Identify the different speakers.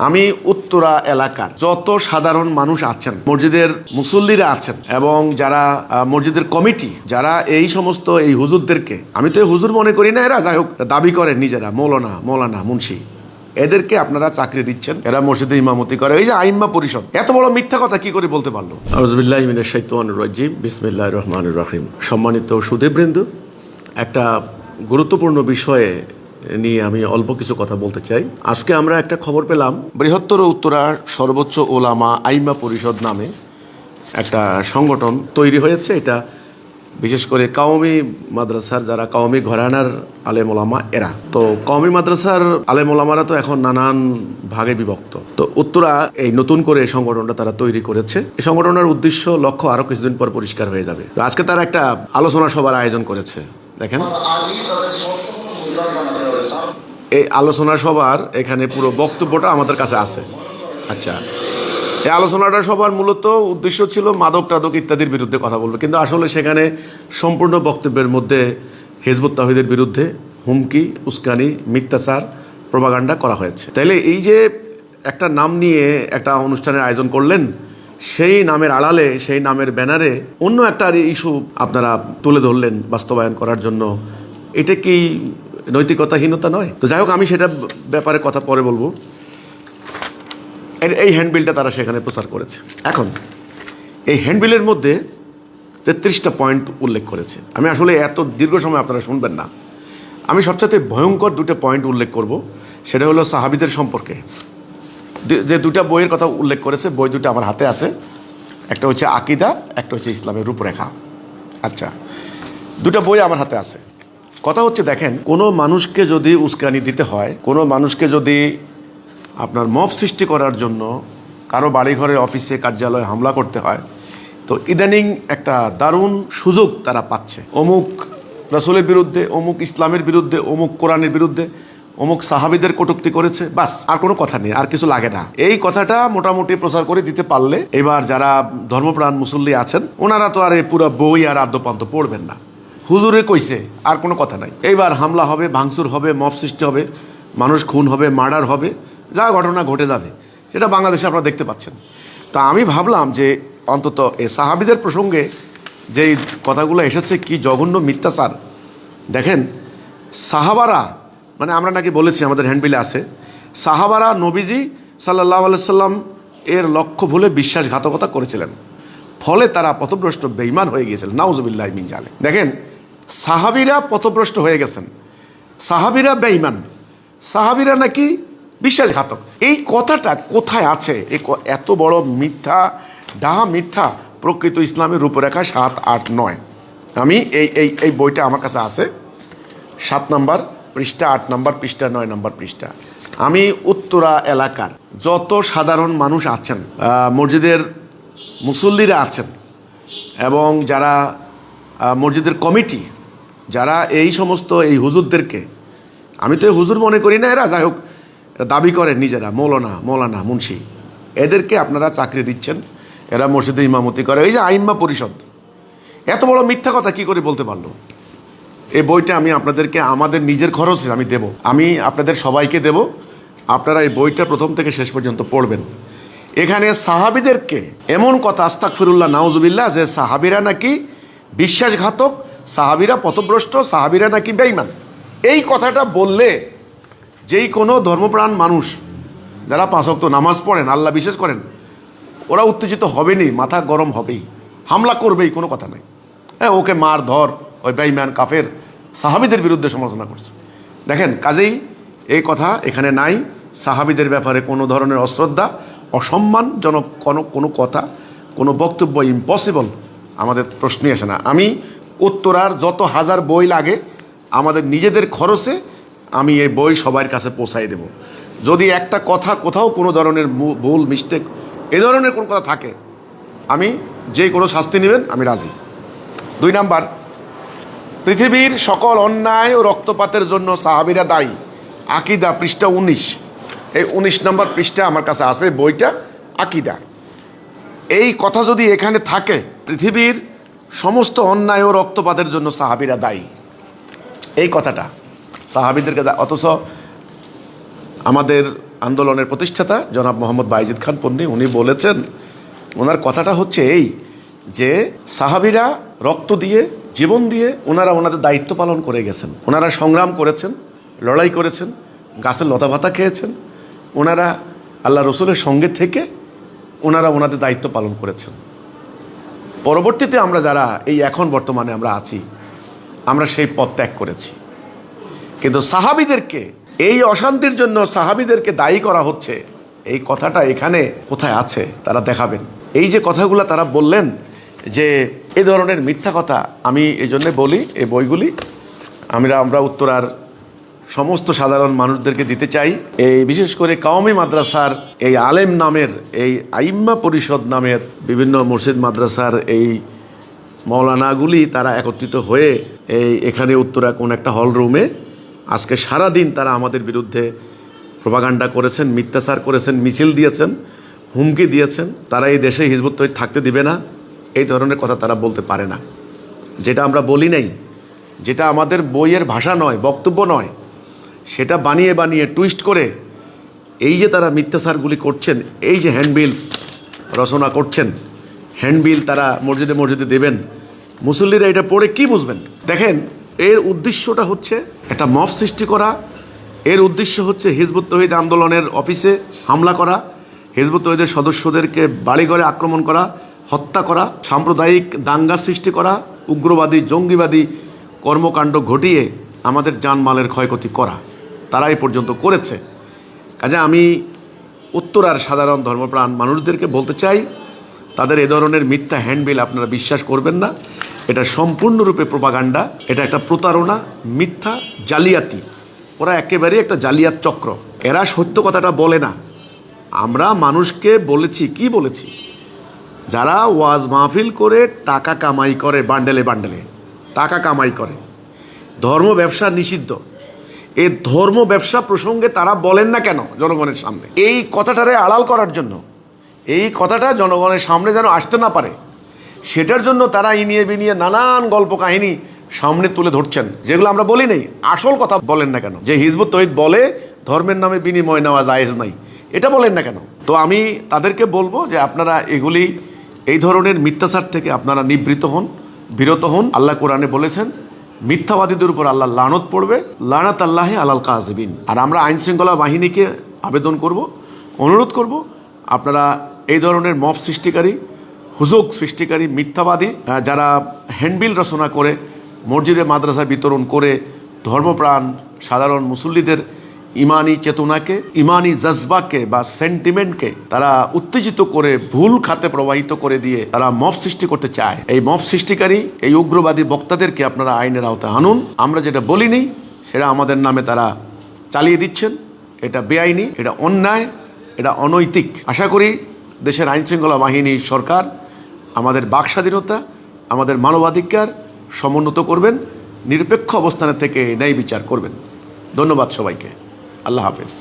Speaker 1: আমি উত্তরা এলাকার যত সাধারণ মানুষ আছেন, মসজিদের মুসল্লিরা আছেন এবং যারা মসজিদের কমিটি, যারা এই সমস্ত এই হুজুরদেরকে, আমি তো হুজুর মনে করি না, এরা যাই হোক দাবি করেন নিজেরা মৌলানা মুন্সি, এদেরকে আপনারা চাকরি দিচ্ছেন, এরা মসজিদে ইমামতি করে। এই যে আইম্মা পরিষদ এত বড় মিথ্যা কথা কি করে বলতে পারলো? আউযুবিল্লাহি মিনাশ শাইতানির রাজিম, বিসমিল্লাহির রহমানির রহিম। সম্মানিত সুধীবৃন্দ, একটা গুরুত্বপূর্ণ বিষয়ে নিয়ে আমি অল্প কিছু কথা বলতে চাই। আজকে আমরা একটা খবর পেলাম, বৃহত্তর উত্তরা সর্বোচ্চ ওলামা আইম্মা পরিষদ নামে একটা সংগঠন তৈরি হয়েছে। এটা বিশেষ করে কওমি মাদ্রাসার যারা কওমি ঘরানার আলেম ওলামা, এরা তো কওমি মাদ্রাসার আলেম ওলামারা তো এখন নানান ভাগে বিভক্ত। তো উত্তরা এই নতুন করে এই সংগঠনটা তারা তৈরি করেছে। এই সংগঠনের উদ্দেশ্য লক্ষ্য আরো কিছুদিন পর পরিষ্কার হয়ে যাবে। তো আজকে তারা একটা আলোচনা সভার আয়োজন করেছে। দেখেন, এই আলোচনা সভার এখানে পুরো বক্তব্যটা আমাদের কাছে আছে। আচ্ছা, এই আলোচনাটা সবার মূলত উদ্দেশ্য ছিল মাদক টাদক ইত্যাদির বিরুদ্ধে কথা বলবে, কিন্তু আসলে সেখানে সম্পূর্ণ বক্তব্যের মধ্যে হিজবুত তাওহীদের বিরুদ্ধে হুমকি, উস্কানি, মিথ্যাচার, প্রপাগান্ডা করা হয়েছে। তাইলে এই যে একটা নাম নিয়ে একটা অনুষ্ঠানের আয়োজন করলেন, সেই নামের আড়ালে, সেই নামের ব্যানারে অন্য একটা ইস্যু আপনারা তুলে ধরলেন বাস্তবায়ন করার জন্য, এটা কি নৈতিকতাহীনতা নয়? তো যাই হোক, আমি সেটা ব্যাপারে কথা পরে বলবো। এই হ্যান্ডবিলটা তারা সেখানে প্রচার করেছে। এখন এই হ্যান্ডবিলের মধ্যে 33টা পয়েন্ট উল্লেখ করেছে। আমি আসলে এত দীর্ঘ সময় আপনারা শুনবেন না। আমি সবচেয়ে ভয়ঙ্কর দুটো পয়েন্ট উল্লেখ করব। সেটা হলো সাহাবীদের সম্পর্কে যে দুটা বইয়ের কথা উল্লেখ করেছে। বই দুটো আমার হাতে আছে, একটা হচ্ছে আকিদা, একটা হচ্ছে ইসলামের রূপরেখা। আচ্ছা, দুটা বই আমার হাতে আছে। কথা হচ্ছে, দেখেন, কোনো মানুষকে যদি উস্কানি দিতে হয়, কোনো মানুষকে যদি আপনার মব সৃষ্টি করার জন্য কারো বাড়িঘরে, অফিসে, কার্যালয়ে হামলা করতে হয়, তো ইদানিং একটা দারুণ সুযোগ তারা পাচ্ছে। অমুক রাসূলের বিরুদ্ধে, অমুক ইসলামের বিরুদ্ধে, অমুক কোরআনের বিরুদ্ধে, অমুক সাহাবীদের কটূক্তি করেছে, বাস, আর কোনো কথা নেই, আর কিছু লাগে না। এই কথাটা মোটামুটি প্রচার করে দিতে পারলে এবার যারা ধর্মপ্রাণ মুসল্লি আছেন, ওনারা তো আর এই পুরো বই আর আদ্যপান্ত পড়বেন না। হুজুরে কইছে, আর কোনো কথা নাই। এইবার হামলা হবে, ভাঙচুর হবে, মব সৃষ্টি হবে, মানুষ খুন হবে, মার্ডার হবে, যা ঘটনা ঘটে যাবে, সেটা বাংলাদেশে আপনারা দেখতে পাচ্ছেন। তা আমি ভাবলাম যে অন্তত এই সাহাবীদের প্রসঙ্গে যেই কথাগুলো এসেছে, কি জঘন্য মিথ্যাচার। দেখেন, সাহাবারা, মানে আমরা নাকি বলেছি, আমাদের হ্যান্ডবিলে আছে, সাহাবারা নবীজি সাল্লাল্লাহু আলাইহি সাল্লাম এর লক্ষ্য ভুলে বিশ্বাসঘাতকতা করেছিলেন, ফলে তারা পথভ্রষ্ট বেঈমান হয়ে গিয়েছিলেন। নাউজুবিল্লাহি মিন জালিক। দেখেন, সাহাবীরা পথভ্রষ্ট হয়ে গেছেন, সাহাবীরা বেঈমান, সাহাবীরা নাকি বিশ্বাসঘাতক। এই কথাটা কোথায় আছে? এত বড় মিথ্যা, ডাহা মিথ্যা প্রকৃত ইসলামের রূপরেখা 7, 8, 9। আমি এই বইটা আমার কাছে আছে, 7 নম্বর পৃষ্ঠা, 8 নম্বর পৃষ্ঠা, 9 নম্বর পৃষ্ঠা। আমি উত্তরা এলাকার যত সাধারণ মানুষ আছেন, মসজিদের মুসল্লিরা আছেন এবং যারা মসজিদের কমিটি, যারা এই সমস্ত এই হুজুরদেরকে, আমি তো হুজুর মনে করি না, এরা যাই হোক দাবি করেন নিজেরা মৌলানা মুন্সি, এদেরকে আপনারা চাকরি দিচ্ছেন, এরা মসজিদে ইমামতি করে। এই যে আইম্মা পরিষদ এত বড় মিথ্যা কথা কি করে বলতে পারলো? এই বইটা আমি আপনাদেরকে আমাদের নিজের খরচে আমি দেব, আমি আপনাদের সবাইকে দেব। আপনারা এই বইটা প্রথম থেকে শেষ পর্যন্ত পড়বেন। এখানে সাহাবীদেরকে এমন কথা, আস্তাগফিরুল্লাহ, নাউজুবিল্লাহ, যে সাহাবীরা নাকি বিশ্বাসঘাতক, সাহাবীরা পথভ্রষ্ট, সাহাবীরা নাকি বেঈমান। এই কথাটা বললে যেই কোনো ধর্মপ্রাণ মানুষ যারা 5 ওয়াক্ত নামাজ পড়েন, আল্লাহ বিশ্বাস করেন, ওরা উত্তেজিত হবেনি, মাথা গরম হবেই, হামলা করবেই, কোনো কথা নাই। হ্যাঁ, ওকে মার ধর, ওই বেঈমান কাফের সাহাবীদের বিরুদ্ধে সমালোচনা করছে। দেখেন, কাজেই এই কথা এখানে নাই। সাহাবীদের ব্যাপারে কোনো ধরনের অশ্রদ্ধা, অসম্মানজনক কোনো কথা, কোনো বক্তব্য ইম্পসিবল, আমাদের প্রশ্নই আসে না। আমি উত্তরার যত হাজার বই লাগে আমাদের নিজেদের খরচে আমি এই বই সবার কাছে পৌঁছাই দেব। যদি একটা কথা কোথাও কোনো ধরনের ভুল, মিস্টেক, এ ধরনের কোনো কথা থাকে, আমি যে কোনো শাস্তি নেবেন, আমি রাজি। 2 নাম্বার, পৃথিবীর সকল অন্যায় ও রক্তপাতের জন্য সাহাবীরা দায়ী। আকিদা, পৃষ্ঠা 19। এই 19 নম্বর পৃষ্ঠা আমার কাছে আছে বইটা, আকিদা। এই কথা যদি এখানে থাকে, পৃথিবীর সমস্ত অন্যায় ও রক্তপাতের জন্য সাহাবীরা দায়ী, এই কথাটা সাহাবীদেরকে, অথচ আমাদের আন্দোলনের প্রতিষ্ঠাতা জনাব মোহাম্মদ বাইজিদ খান পন্নী উনি বলেছেন, ওনার কথাটা হচ্ছে এই যে সাহাবীরা রক্ত দিয়ে জীবন দিয়ে ওনারা ওনাদের দায়িত্ব পালন করে গেছেন, ওনারা সংগ্রাম করেছেন, লড়াই করেছেন, গাছের লতা পাতা খেয়েছেন, ওনারা আল্লাহ রসুলের সঙ্গে থেকে ওনারা ওনাদের দায়িত্ব পালন করেছেন। পরবর্তীতে আমরা যারা এই এখন বর্তমানে আমরা আছি, আমরা সেই পথ ত্যাগ করেছি। কিন্তু সাহাবীদেরকে এই অশান্তির জন্য সাহাবীদেরকে দায়ী করা হচ্ছে, এই কথাটা এখানে কোথায় আছে তারা দেখাবেন। এই যে কথাগুলো তারা বললেন যে এই ধরনের মিথ্যা কথা, আমি এই জন্যে বলি এই বইগুলি আমরা উত্তরার সমস্ত সাধারণ মানুষদেরকে দিতে চাই। এই বিশেষ করে কওমি মাদ্রাসার এই আলেম নামের, এই আইম্মা পরিষদ নামের বিভিন্ন মসজিদ মাদ্রাসার এই মৌলানাগুলি তারা একত্রিত হয়ে এখানে উত্তরা কোন একটা হল রুমে আজকে সারা দিন তারা আমাদের বিরুদ্ধে প্রোপাগান্ডা করেছেন, মিথ্যাচার করেছেন, মিছিল দিয়েছেন, হুমকি দিয়েছেন। তারা এই দেশে হিজবুত তৌহিদ থাকতে দিবে না, এই ধরনের কথা তারা বলতে পারে না। যেটা আমরা বলি নাই, যেটা আমাদের বইয়ের ভাষা নয়, বক্তব্য নয়, সেটা বানিয়ে বানিয়ে টুইস্ট করে এই যে তারা মিথ্যাচারগুলি করছেন, এই যে হ্যান্ডবিল রচনা করছেন, হ্যান্ডবিল তারা মসজিদে মসজিদে দেবেন, মুসল্লিরা এটা পড়ে কি বুঝবেন? দেখেন, এর উদ্দেশ্যটা হচ্ছে একটা মব সৃষ্টি করা, এর উদ্দেশ্য হচ্ছে হিজবুত তৌহিদ আন্দোলনের অফিসে হামলা করা, হিজবুত তৌহিদের সদস্যদেরকে বাড়িঘরে আক্রমণ করা, হত্যা করা, সাম্প্রদায়িক দাঙ্গা সৃষ্টি করা, উগ্রবাদী জঙ্গিবাদী কর্মকাণ্ড ঘটিয়ে আমাদের জানমালের ক্ষয়ক্ষতি করা, তারা এই পর্যন্ত করেছে। কাজে আমি উত্তরার সাধারণ ধর্মপ্রাণ মানুষদেরকে বলতে চাই, তাদের এ ধরনের মিথ্যা হ্যান্ডবিল আপনারা বিশ্বাস করবেন না। এটা সম্পূর্ণরূপে প্রোপাগান্ডা, এটা একটা প্রতারণা, মিথ্যা, জালিয়াতি। ওরা একেবারেই একটা জালিয়াত চক্র। এরা সত্য কথাটা বলে না। আমরা মানুষকে বলেছি, কি বলেছি, যারা ওয়াজ মাহফিল করে টাকা কামাই করে, বান্ডেলে বান্ডেলে টাকা কামাই করে, ধর্ম ব্যবসা নিষিদ্ধ, এই ধর্ম ব্যবসা প্রসঙ্গে তারা বলেন না কেন জনগণের সামনে? এই কথাটারে আড়াল করার জন্য, এই কথাটা জনগণের সামনে যেন আসতে না পারে, সেটার জন্য তারা ইনিয়ে বিনিয়ে নানান গল্প কাহিনী সামনে তুলে ধরছেন, যেগুলো আমরা বলি নেই। আসল কথা বলেন না কেন? যে হিজবুত তৌহিদ বলে ধর্মের নামে বিনিময় নেওয়া জায়েজ নাই, এটা বলেন না কেন? তো আমি তাদেরকে বলবো যে আপনারা এগুলি, এই ধরনের মিথ্যাচার থেকে আপনারা নিবৃত্ত হন, বিরত হন। আল্লাহ কোরআনে বলেছেন মিথ্যাবাদীদের উপর আল্লাহ লানত পড়বে, লানাত আল্লাহি আলাল কাযিবিন। আর আমরা আইন শৃঙ্খলা বাহিনীকে আবেদন করব, অনুরোধ করব, আপনারা এই ধরনের মব সৃষ্টিকারী, হুজুগ সৃষ্টিকারী, মিথ্যাবাদী যারা হ্যান্ডবিল রচনা করে মসজিদে মাদ্রাসায় বিতরণ করে ধর্মপ্রাণ সাধারণ মুসল্লিদের ইমানি চেতনাকে, ইমানি জজবাকে বা সেন্টিমেন্টকে তারা উত্তেজিত করে ভুল খাতে প্রবাহিত করে দিয়ে তারা মব সৃষ্টি করতে চায়। এই মব সৃষ্টিকারী, এই উগ্রবাদী বক্তাদেরকে আপনারা আইনের আওতায় আনুন। আমরা যেটা বলিনি সেটা আমাদের নামে তারা চালিয়ে দিচ্ছেন। এটা বেআইনি, এটা অন্যায়, এটা অনৈতিক। আশা করি দেশের আইনশৃঙ্খলা বাহিনী, সরকার আমাদের বাক স্বাধীনতা, আমাদের মানবাধিকার সমুন্নত করবেন, নিরপেক্ষ অবস্থানের থেকে ন্যায় বিচার করবেন। ধন্যবাদ সবাইকে। আল্লাহ হাফেজ।